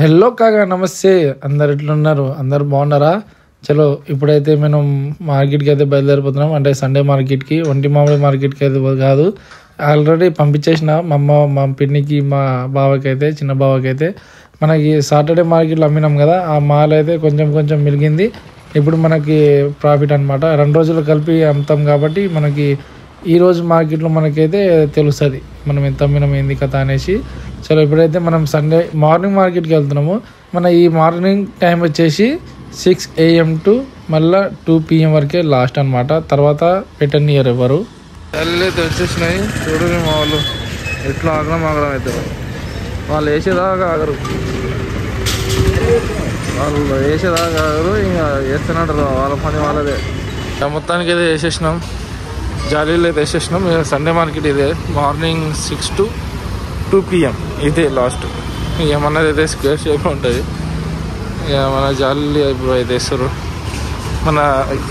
Hello కాగా నమస్తే. అందరు ఎట్లున్నారు? అందరు బాగున్నారా? చలో ఇప్పుడైతే మనం మార్కెట్కి అయితే బయలుదేరిపోతున్నాం. అంటే సండే మార్కెట్కి, ఒంటి మామిడి మార్కెట్కి అయితే కాదు, ఆల్రెడీ పంపించేసిన మా అమ్మ, మా పిన్నికి, మా బావకి అయితే, చిన్న బావకి అయితే మనకి సాటర్డే మార్కెట్లో అమ్మినాం కదా, ఆ మాల్ అయితే కొంచెం మిలిగింది. ఇప్పుడు మనకి ప్రాఫిట్ అనమాట. 2 రోజులు కలిపి అమ్ముతాం కాబట్టి మనకి ఈరోజు మార్కెట్లో మనకైతే తెలుస్తుంది మనం ఎంత అమ్మినాం ఏంది కథ అనేసి. చలో ఇప్పుడైతే మనం సండే మార్నింగ్ మార్కెట్కి వెళ్తున్నాము. మన ఈ మార్నింగ్ టైం వచ్చేసి 6 AM టు మళ్ళీ 2 PM వరకే లాస్ట్ అనమాట. తర్వాత పెట్టనియర్ ఎవరు అయితే వచ్చేసినాయి. చూడండి మా వాళ్ళు ఎట్లా ఆగడం అవుతారు. వాళ్ళు వేసేదాకా ఆగరు, వాళ్ళు వేసేదాకా ఆగరు. ఇంకా వేస్తున్నట్టు వాళ్ళ పని వాళ్ళదే. మొత్తానికి అయితే వేసేసినాం, జాలీలో అయితే వేసేసినాం. సండే మార్కెట్ ఇదే, మార్నింగ్ 6 to 2 PM ఇదే లాస్ట్. ఏమన్నది అయితే స్క్వేర్ షేప్లో ఉంటుంది. ఇక మన జాలీలు ఇప్పుడు అయితే వేస్తారు. మన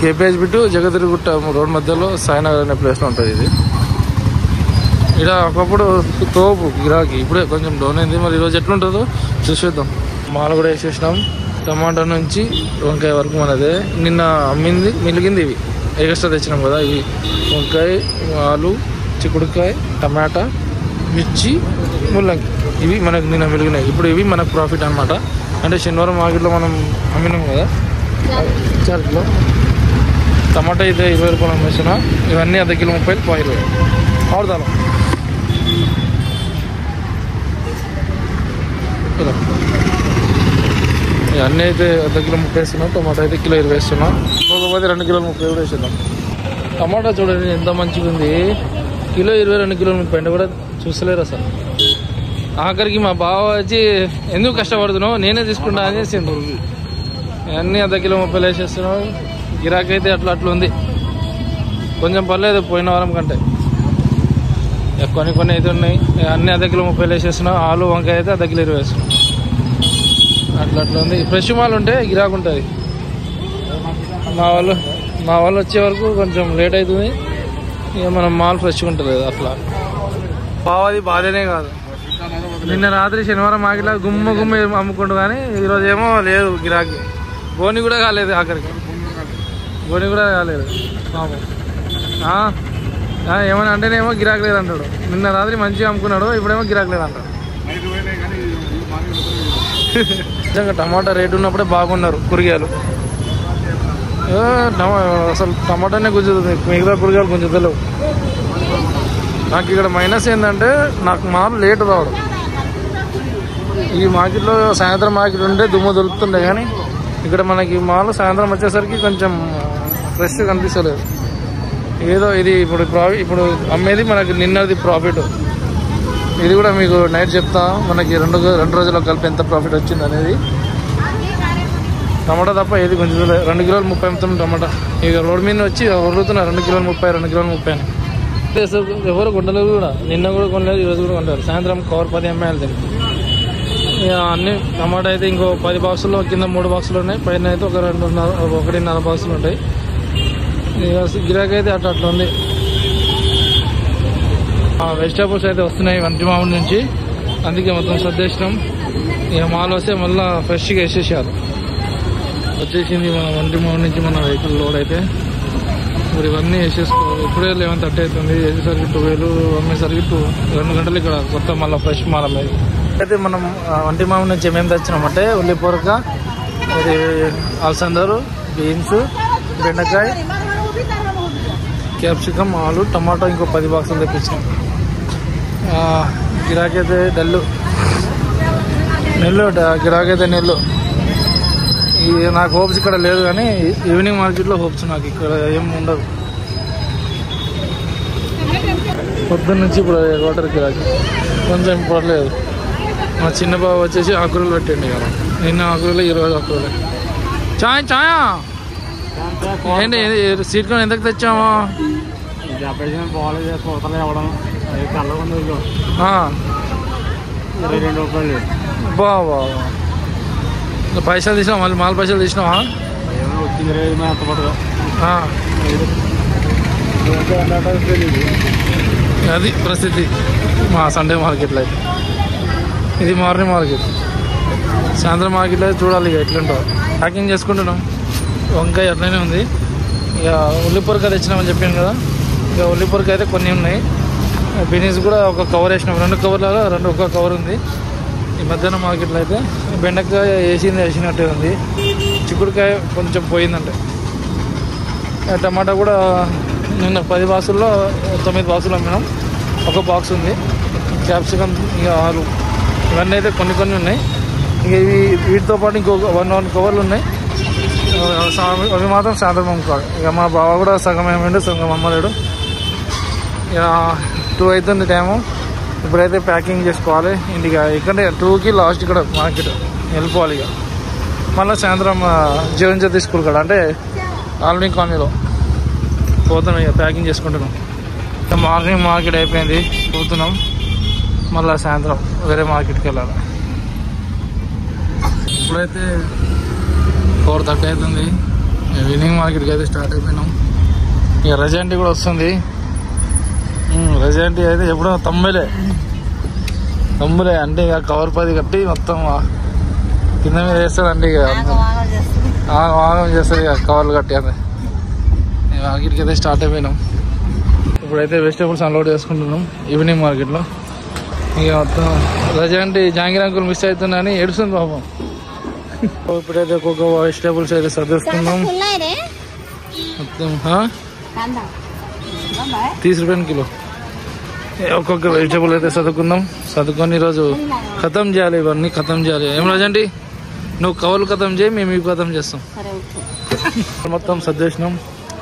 కేపీహెచ్ బిట్టు జగతిరిగుట్ట రోడ్ మధ్యలో సాయినగర్ అనే ప్లేస్లో ఉంటుంది ఇది. ఇక్కడ ఒకప్పుడు తోపు గిరాకీ, ఇప్పుడే కొంచెం డౌన్ అయింది. మరి ఈరోజు ఎట్లుంటుందో చూసేద్దాం. మాలు కూడా వేసేసినాం. టమాటా నుంచి వంకాయ వరకు మనదే. నిన్న అమ్మింది మిలిగింది ఇవి ఎక్స్ట్రా తెచ్చినాం కదా. ఇవి వంకాయ, ఆలు, చిక్కుడుకాయ, టమాటా, మిర్చి, ముల్లంగి, ఇవి మనకు నిన్న మిలిగినాయి. ఇప్పుడు ఇవి మనకు ప్రాఫిట్ అనమాట. అంటే శనివారం మార్కెట్లో మనం అమ్మినాం కదా 4 కిలో. టమాటా అయితే 20 రూపాయలు అమ్మేసిన. ఇవన్నీ అర్ధ కిలో 30, 20 ఆడుదాం. ఇవన్నీ అయితే అర్ధ కిలో 30 వేస్తున్నాం. టమాటా అయితే కిలో 20 వేస్తున్నాం. ఇంకొకపోతే 2 కిలోలు 30 కూడా వేసేద్దాం. టమాటా చూడండి ఎంత మంచిగా ఉంది. కిలో 20, 2 కిలోలు 30 అంటే కూడా చూస్తలేరు అసలు. ఆఖరికి మా బావ వచ్చి ఎందుకు కష్టపడుతున్నావు, నేనే తీసుకుంటా అని చేసిండు. ఇవన్నీ అర్ధ కిలో 30 వేసేస్తున్నావు. గిరాకీ అయితే అట్లా ఉంది. కొంచెం పర్లేదు పోయిన వారం కంటే. కొన్ని అయితే ఉన్నాయి. అన్నీ అర్ధ కిలో 30 వేసేస్తున్నావు. ఆలు, వంకాయ అయితే అర్ధ కిలో 20 వేస్తున్నావు. అట్లా ఉంది. ఫ్రెష్ మాల్ ఉంటే గిరాకు ఉంటుంది. మా వాళ్ళు వచ్చే వరకు కొంచెం లేట్ అవుతుంది. ఇక మనం మాల్ ఫ్రెష్గా ఉంటుంది కదా అట్లా. బావది బాధనే కాదు. నిన్న రాత్రి శనివారం ఆగిలా గుమ్మ అమ్ముకుంటూ, కానీ ఈరోజు ఏమో లేదు గిరాకీ. బోని కూడా కాలేదు, ఆఖరికి బోని కూడా కాలేదు పాపం. ఏమని అంటేనేమో గిరాకీ లేదంటాడు. నిన్న రాత్రి మంచిగా అమ్ముకున్నాడు, ఇప్పుడేమో గిరాకీ లేదంటాడు. నిజంగా టమాటా రేటు ఉన్నప్పుడే బాగున్నారు కూరగాయలు. అసలు టమాటానే గుంజుతుంది, మిగతా కూరగాయలు గుంజుతలేవు. నాకు ఇక్కడ మైనస్ ఏంటంటే నాకు మాల్ లేటు రావడం. ఈ మార్కెట్లో సాయంత్రం మార్కెట్ ఉంటే దుమ్ము దొరుకుతుండే, కానీ ఇక్కడ మనకి మాల్ సాయంత్రం వచ్చేసరికి కొంచెం ఫ్రెష్ కనిపిస్తలేదు. ఏదో ఇది ఇప్పుడు అమ్మేది మనకి నిన్నది ప్రాఫిట్. ఇది కూడా మీకు నైట్ చెప్తా, మనకి 2 రోజుల్లో కలిపి ఎంత ప్రాఫిట్ వచ్చింది అనేది. టమాటా తప్ప ఏది కొంచెం 2 కిలోలు 30 అమ్ముతున్నాం టమాటా. ఇక రోడ్ మీద వచ్చి వదులుతున్నా 2 కిలోలు 30, 2 కిలోలు 30 అని. ఎవరు కొనలేదు కూడా, నిన్న కూడా కొనలేదు, ఈరోజు కూడా కొంటారు. సాయంత్రం కవర్ 10 అమ్మాయిలు తిని. ఇక అన్ని టమాటా అయితే ఇంకో 10 బాక్సులు, కింద 3 బాక్సులు ఉన్నాయి, పైన అయితే 1.5 బాక్సులు ఉంటాయి. ఇక గిరాకీ అయితే అట్లా ఉంది. వెజిటేబుల్స్ అయితే వస్తున్నాయి వంటి మామిడి నుంచి, అందుకే మొత్తం సర్దేసినాం. ఇక మాల్ వస్తే మళ్ళీ ఫ్రెష్గా వేసేసారు. వచ్చేసింది మన వంటి మామిడి నుంచి మన వెహికల్ లోడ్ అయితే. మరి ఇవన్నీ వేసేసుకోవాలి. ఇప్పుడే 11:30 అవుతుంది. వేసేసరికి 12, అమ్మేసరికి 2 గంటలు ఇక్కడ కొత్త మళ్ళీ ఫ్రెష్ మాల్ అమ్మేది. అయితే మనం వంటి మామిడి నుంచి ఏమేమి తెచ్చినామంటే ఉల్లి పొరక, ఇది అలసందరు, బీన్స్, బెండకాయ, క్యాప్సికమ్, ఆలు, టమాటా ఇంకో 10 బాక్సులు తెప్పించాం. గిరాకీ అయితే నెల్లు గిరాకీ అయితే నెల్లు. నాకు హోప్స్ ఇక్కడ లేదు, కానీ ఈవినింగ్ మార్కెట్లో హోప్స్ నాకు ఇక్కడ ఏం ఉండదు. పొద్దున్న నుంచి ఇప్పుడు వాటర్ గిరాకీ కొంచెం పడలేదు. మా చిన్న బాబు వచ్చేసి ఆకురలు పెట్టండి కదా, నిన్న ఆకురలు, ఈరోజు ఆకురలే. ఛాయా ఏంటి సీట్ కొని ఎంతకు తెచ్చాము? బాబా పైసలు తీసినావా? మళ్ళీ మాల్ పైసలు తీసినావా? అది పరిస్థితి మా సండే మార్కెట్లో అయితే. ఇది మార్నింగ్ మార్కెట్. సాయంత్రం మార్కెట్లో చూడాలి ఇక ఎట్లుంటో. ప్యాకింగ్ చేసుకుంటున్నాం. వంకాయ అట్లనే ఉంది. ఇక ఉల్లిపొరక తెచ్చినామని చెప్పాను కదా, ఇక ఉల్లిపొరక అయితే కొన్ని ఉన్నాయి. బీనీస్ కూడా ఒక కవర్ వేసినాం, 2 కవర్లలో ఒక కవర్ ఉంది. ఈ మధ్యాహ్నం మార్కెట్లో అయితే బెండకాయ వేసినట్టే ఉంది. చిక్కుడుకాయ కొంచెం పోయిందంటే. టమాటా కూడా నిన్న 10 బాక్సుల్లో 9 బాక్సులు అమ్మినాం, 1 బాక్స్ ఉంది. క్యాప్సికమ్ ఇక ఆలు ఇవన్నీ అయితే కొన్ని ఉన్నాయి. ఇక వీటితో పాటు ఇంకో 1 కవర్లు ఉన్నాయి. అవి మాత్రం సాయంత్రం అమ్ముకోవాలి. ఇక మా బావ కూడా సగం ఏమండి, సగం అమ్మలేడు. ఇక 2 అవుతుంది టైము. ఇప్పుడైతే ప్యాకింగ్ చేసుకోవాలి ఇంటికి. ఇక్కడ 2కి లాస్ట్ ఇక్కడ మార్కెట్ వెళ్ళిపోవాలి. ఇక మళ్ళీ సాయంత్రం జీవన్జ్యోతి స్కూల్ కాడ అంటే ఆల్వింగ్ కాలనీలో పోతున్నాం. ఇక ప్యాకింగ్ చేసుకుంటున్నాం. మార్నింగ్ మార్కెట్ అయిపోయింది, పోతున్నాం. మళ్ళీ సాయంత్రం వేరే మార్కెట్కి వెళ్ళాలి. ఇప్పుడైతే 4:30 అవుతుంది. ఈవినింగ్ మార్కెట్కి అయితే స్టార్ట్ అయిపోయినాం. ఇక రజాంటి కూడా వస్తుంది. రజాంటి అయితే ఎప్పుడో తమ్ములే అంటే ఇక కవర్ 10 కట్టి మొత్తం కింద మీద వేస్తాడంటే ఇక ఆగం చేస్తుంది ఇక కవర్లు కట్టి. అదే మార్కెట్కి అయితే స్టార్ట్ అయిపోయినాం. ఇప్పుడైతే వెజిటేబుల్స్ అన్లోడ్ చేసుకుంటున్నాం ఈవినింగ్ మార్కెట్లో. ఇక మొత్తం రజాంటి జాంగీర్ అంకుల్ మిస్ అవుతుందని ఏడుస్తుంది పాపం. ఇప్పుడైతే ఒక్కొక్క వెజిటేబుల్స్ అయితే సర్దేసుకున్నాం. మొత్తం 30 రూపాయలు కిలో. ఒక్కొక్క వెజిటేబుల్ అయితే చదువుకొని ఈరోజు ఖతం చేయాలి. ఇవన్నీ ఖతం చేయాలి. ఏం రాజండి, నువ్వు కవర్లు ఖతం చేయి, మేము ఇవి ఖతం చేస్తాం. మొత్తం సర్దేసినాం.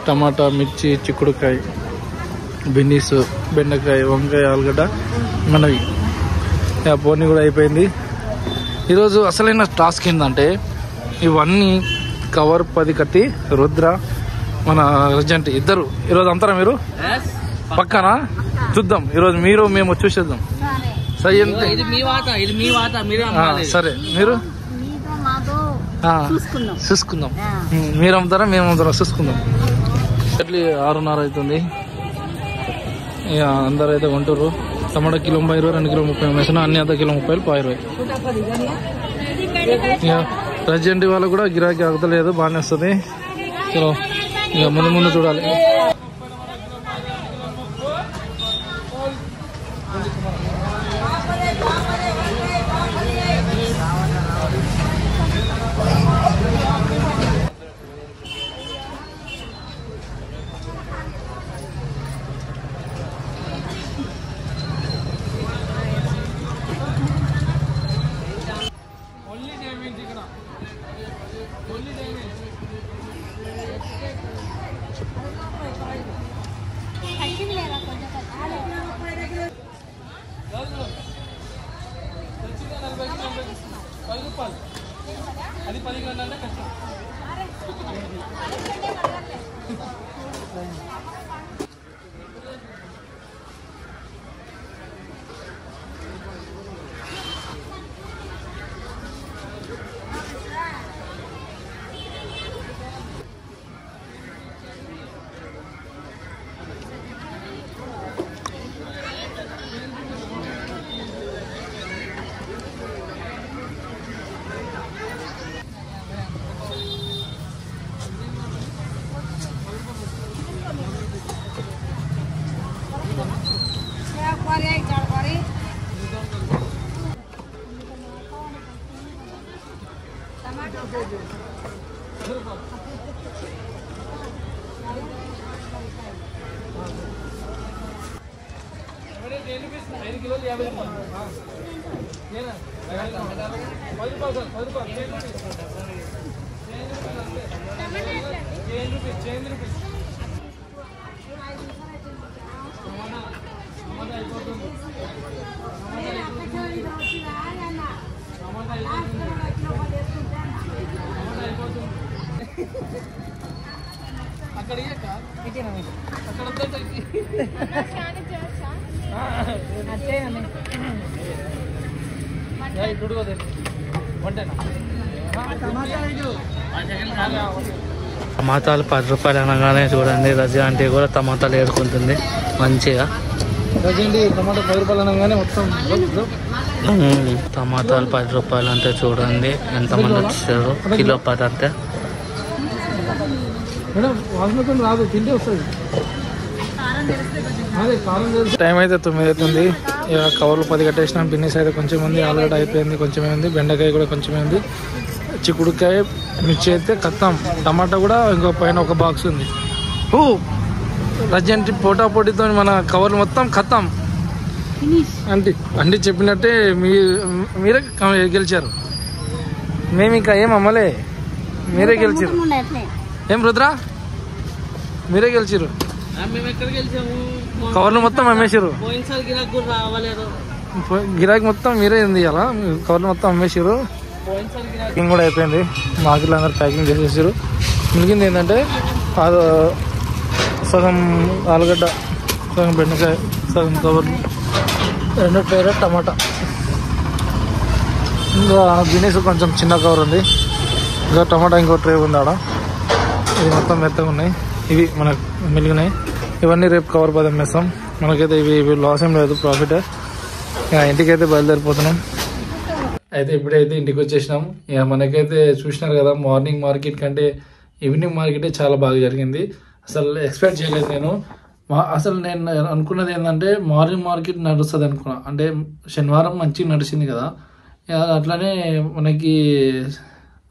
టమాటా, మిర్చి, చిక్కుడుకాయ, బీనీస్, బెండకాయ, వంకాయ, ఆలుగడ్డ మనవి. పోనీ కూడా అయిపోయింది. ఈరోజు అసలైన టాస్క్ ఏంటంటే ఇవన్నీ కవర్ 10 కట్టి రుద్ర మన రజంటి ఇద్దరు ఈరోజు అంతారా మీరు పక్కన చూద్దాం. ఈరోజు మీరు మేము చూసేద్దాం. సరే సరే మీరు చూసుకుందాం. మీరు అమ్ముతారా మేము అమ్ముతారా చూసుకుందాం. ఎట్లా 6:30 అవుతుంది. ఇక అందరు అయితే కొంటారు. టమాటా కిలో 20, 2 కిలో 30 వేసిన అన్ని అర్ధ కిలో 30, 20. ఇక రజంటి వాళ్ళు కూడా గిరాకీ ఆగతలేదు, బాగానే వస్తుంది. చలో ఇక ముందు చూడాలి. అది 10 గంటలంటే కష్టం. టమాటాలు 10 రూపాయలు అనగానే చూడండి రజా అంటే కూడా టమాటాలు ఏరుకుంటుంది మంచిగా. రజండి టమాటా 10 రూపాయలు అనగానే మొత్తం టమాటాలు 10 రూపాయలు అంటే చూడండి ఎంతమంది వచ్చారు. కిలో 10 అంటే టైం అయితే 9 అవుతుంది. ఇక కవర్లు 10 కట్టేసినాం. బిన్నీస్ అయితే కొంచెం ఉంది, ఆలుగడ్డ అయిపోయింది కొంచెమే ఉంది, బెండకాయ కూడా కొంచెమే ఉంది, చిక్కుడుకాయ మిర్చి అయితే కత్తాం, టమాటా కూడా ఇంకో పైన ఒక బాక్స్ ఉంది. రజంటి పోటా పోటీతో మన కవర్లు మొత్తం కత్తాం. అంటే చెప్పినట్టే మీరే గెలిచారు. మేము ఇంకా ఏం అమ్మలే, మీరే గెలిచారు. ఏం రుద్రా మీరే గెలిచారు. కవర్లు మొత్తం అమ్మేసారు. గిరాకీ మొత్తం మీరే ఉంది. అలా కవర్లు మొత్తం అమ్మేసారు. ప్యాకింగ్ కూడా అయిపోయింది. మార్కెట్లో అందరూ ప్యాకింగ్ చేసేసారు. మిగిలింది ఏంటంటే సగం ఆలుగడ్డ, సగం బెండకాయ, సగం కవర్లు, 2 ట్రేల టమాటా, ఇంకా బినీస్ కొంచెం చిన్న కవర్ ఉంది, ఇంకా టమాటా ఇంకో ట్రే ఉంది ఆడ. ఇది మొత్తం మెత్తగా ఉన్నాయి. ఇవి మనకు మిగిలినాయి. ఇవన్నీ రేపు కవర్ పదం వేస్తాం. మనకైతే ఇవి లాస్ ఏం లేదు, ప్రాఫిట్. ఇంటికైతే బయలుదేరిపోతున్నాం. అయితే ఇప్పుడైతే ఇంటికి వచ్చేసినాం. ఇక మనకైతే చూసినారు కదా, మార్నింగ్ మార్కెట్ కంటే ఈవినింగ్ మార్కెటే చాలా బాగా జరిగింది. అసలు ఎక్స్పెక్ట్ చేయలేదు నేను. అసలు నేను అనుకున్నది ఏంటంటే మార్నింగ్ మార్కెట్ నడుస్తుంది అనుకున్నా. అంటే శనివారం మంచిగా నడిచింది కదా, అట్లానే మనకి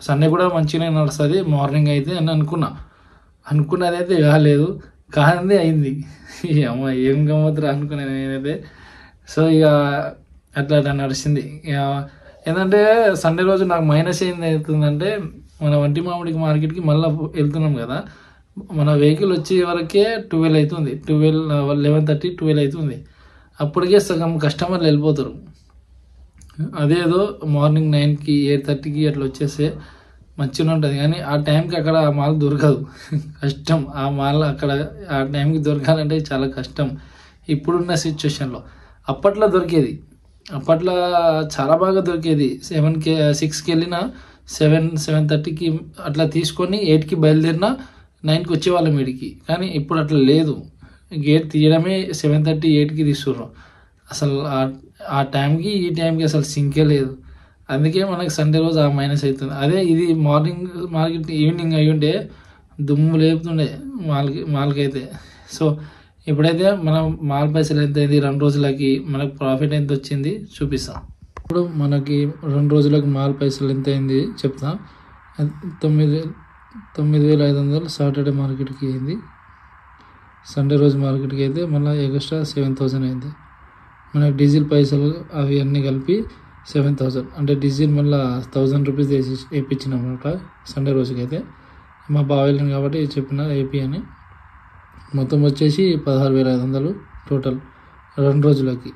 సండే కూడా మంచిగానే నడుస్తుంది మార్నింగ్ అయితే అని అనుకున్నది అయితే కాలేదు, కానీ అయింది. అమ్మ ఏం గమ్మతురా అనుకున్నాను నేనైతే. సో ఇక అట్లా నడిచింది. ఇక ఏంటంటే సండే రోజు నాకు మైనస్ ఏంది అవుతుందంటే, మన వంటి మామిడికి మార్కెట్కి మళ్ళీ వెళ్తున్నాం కదా, మన వెహికల్ వచ్చే వరకే 12 అవుతుంది, 11:30, 12 అవుతుంది. అప్పటికే సగం కస్టమర్లు వెళ్ళిపోతారు. అదేదో మార్నింగ్ 9కి 8:30కి అట్లా వచ్చేస్తే మంచిగా ఉంటుంది. కానీ ఆ టైంకి అక్కడ ఆ మాల్ దొరకదు, కష్టం. ఆ మాల్ అక్కడ ఆ టైంకి దొరకాలంటే చాలా కష్టం ఇప్పుడున్న సిచ్యువేషన్లో. అప్పట్లో దొరికేది, అప్పట్లో చాలా బాగా దొరికేది. 6కి వెళ్ళినా 7:30కి అట్లా తీసుకొని 8కి బయలుదేరినా 9కి వచ్చేవాళ్ళం వీడికి. కానీ ఇప్పుడు అట్లా లేదు. గేట్ తీయడమే 7:30, 8కి తీస్తుర్రు. అసలు ఆ టైంకి ఈ టైంకి అసలు సింకే లేదు. అందుకే మనకి సండే రోజు ఆ మైనస్ అవుతుంది. అదే ఇది మార్నింగ్ మార్కెట్ ఈవినింగ్ అయ్యి ఉంటే దుమ్ము లేపుతుండే మాల్కి అయితే. సో ఇప్పుడైతే మనం మాల్ పైసలు ఎంత అయింది, 2 రోజులకి మనకు ప్రాఫిట్ ఎంత వచ్చింది చూపిస్తాం. ఇప్పుడు మనకి 2 రోజులకి మాల్ పైసలు ఎంత అయింది చెప్తా. 9,500 సాటర్డే మార్కెట్కి అయింది. సండే రోజు మార్కెట్కి అయితే మళ్ళీ ఎక్స్ట్రా 7,000 అయింది. మనకి డీజిల్ పైసలు అవి అన్నీ కలిపి 7,000. అంటే డీజిల్ మళ్ళీ 1,000 రూపీస్ వేయించినాం అనమాట సండే రోజుకి అయితే. మా బావెళ్ళింది కాబట్టి చెప్పిన ఏపీ అని. మొత్తం వచ్చేసి 16,500 టోటల్ 2 రోజులకి.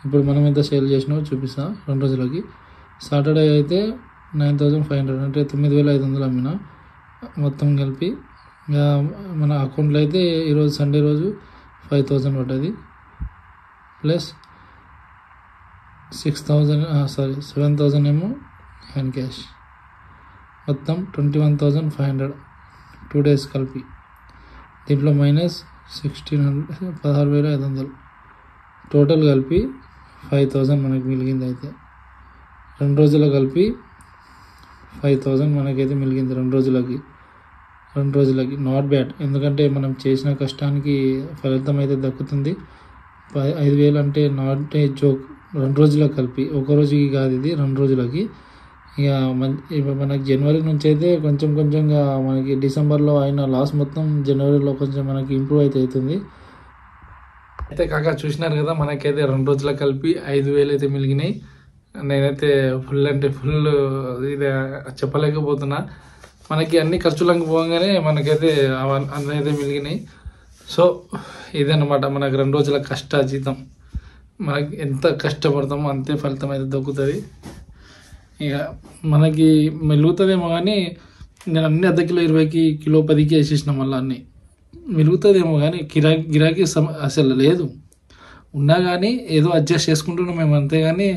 ఇప్పుడు మనం ఎంత సేల్ చేసినామో చూపిస్తాం 2 రోజులకి. సాటర్డే అయితే 9,500 అంటే 9,500 అమ్మిన మొత్తం కలిపి. మన అకౌంట్లో అయితే ఈరోజు సండే రోజు 5,000 పడ్డది, ప్లస్ 7,000 ఏమో హ్యాండ్ క్యాష్. మొత్తం 21,500 2 డేస్ కలిపి. దీంట్లో మైనస్ 16,500 టోటల్ కలిపి 5,000 మనకి మిగిలింది. అయితే 2 రోజులు కలిపి 5,000 మనకైతే మిగిలింది 2 రోజులకి. నాట్ బ్యాడ్, ఎందుకంటే మనం చేసిన కష్టానికి ఫలితం అయితే దక్కుతుంది. 5,000 అంటే నాట్ ఏ జోక్. 2 రోజులకు కలిపి, ఒక రోజుకి కాదు ఇది, 2 రోజులకి. ఇక మనకి జనవరి నుంచి అయితే కొంచెంగా మనకి డిసెంబర్లో అయిన లాస్ మొత్తం జనవరిలో కొంచెం మనకి ఇంప్రూవ్ అయితే అవుతుంది. అయితే కాక చూసినారు కదా, మనకైతే 2 రోజులకు కలిపి 5,000 అయితే మిగిలినాయి. నేనైతే ఫుల్ అంటే ఫుల్ ఇది చెప్పలేకపోతున్నా. మనకి అన్ని ఖర్చులకు పోగానే మనకైతే అన్నీ అయితే మిగిలినాయి. సో ఇదన్నమాట మనకి 2 రోజుల జీతం. మనకి ఎంత కష్టపడతామో అంతే ఫలితం అయితే దొక్కుతుంది. ఇక మనకి మిగులుతుందేమో, కానీ నేను అన్ని అర్ధ కిలో 20కి, కిలో 10కి వేసేసిన. మళ్ళీ అన్నీ మిగులుతుందేమో కానీ గిరాకీ అసలు లేదు. ఉన్నా కానీ ఏదో అడ్జస్ట్ చేసుకుంటున్నాం మేము, అంతేగాని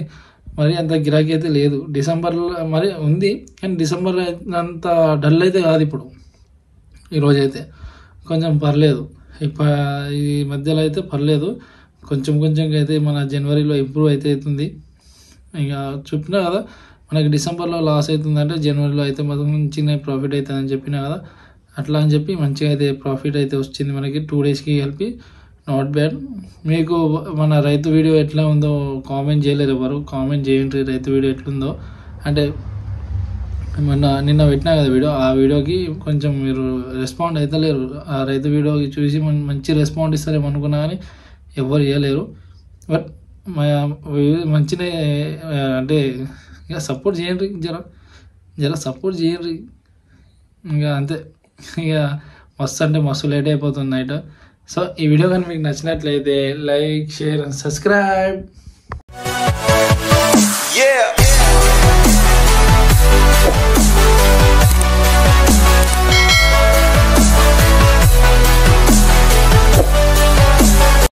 మరి అంత గిరాకీ అయితే లేదు. డిసెంబర్లో మరి ఉంది, కానీ డిసెంబర్ అంత డల్ అయితే కాదు. ఇప్పుడు ఈరోజైతే కొంచెం పర్లేదు. ఈ మధ్యలో అయితే పర్లేదు, కొంచెం అయితే మన జనవరిలో ఇంప్రూవ్ అయితే అవుతుంది. ఇక చెప్పినా కదా మనకి డిసెంబర్లో లాస్ అవుతుందంటే జనవరిలో అయితే మాత్రం మంచిగా ప్రాఫిట్ అవుతుందని చెప్పినా కదా, అట్లా అని చెప్పి మంచిగా అయితే ప్రాఫిట్ అయితే వచ్చింది మనకి 2 డేస్కి కలిపి. Not bad. మీకు మన రైతు వీడియో ఎట్లా ఉందో కామెంట్ చేయలేరు ఎవరు, కామెంట్ చేయండి రైతు వీడియో ఎట్లుందో. అంటే నిన్న పెట్టినా కదా వీడియో, ఆ వీడియోకి కొంచెం మీరు రెస్పాండ్ అవుతలేరు. ఆ రైతు వీడియోకి చూసి మంచి రెస్పాండ్ ఇస్తారేమో అనుకున్నా కానీ ఎవరు చేయలేరు. బట్ మంచిగా అంటే ఇక సపోర్ట్ చేయండి, జర సపోర్ట్ చేయండి. ఇంకా అంతే. ఇక మస్తు అంటే మస్తు లేట్ అయిపోతుంది నైట్. సో ఈ వీడియో కానీ మీకు నచ్చినట్లయితే లైక్, షేర్ అండ్ సబ్స్క్రైబ్.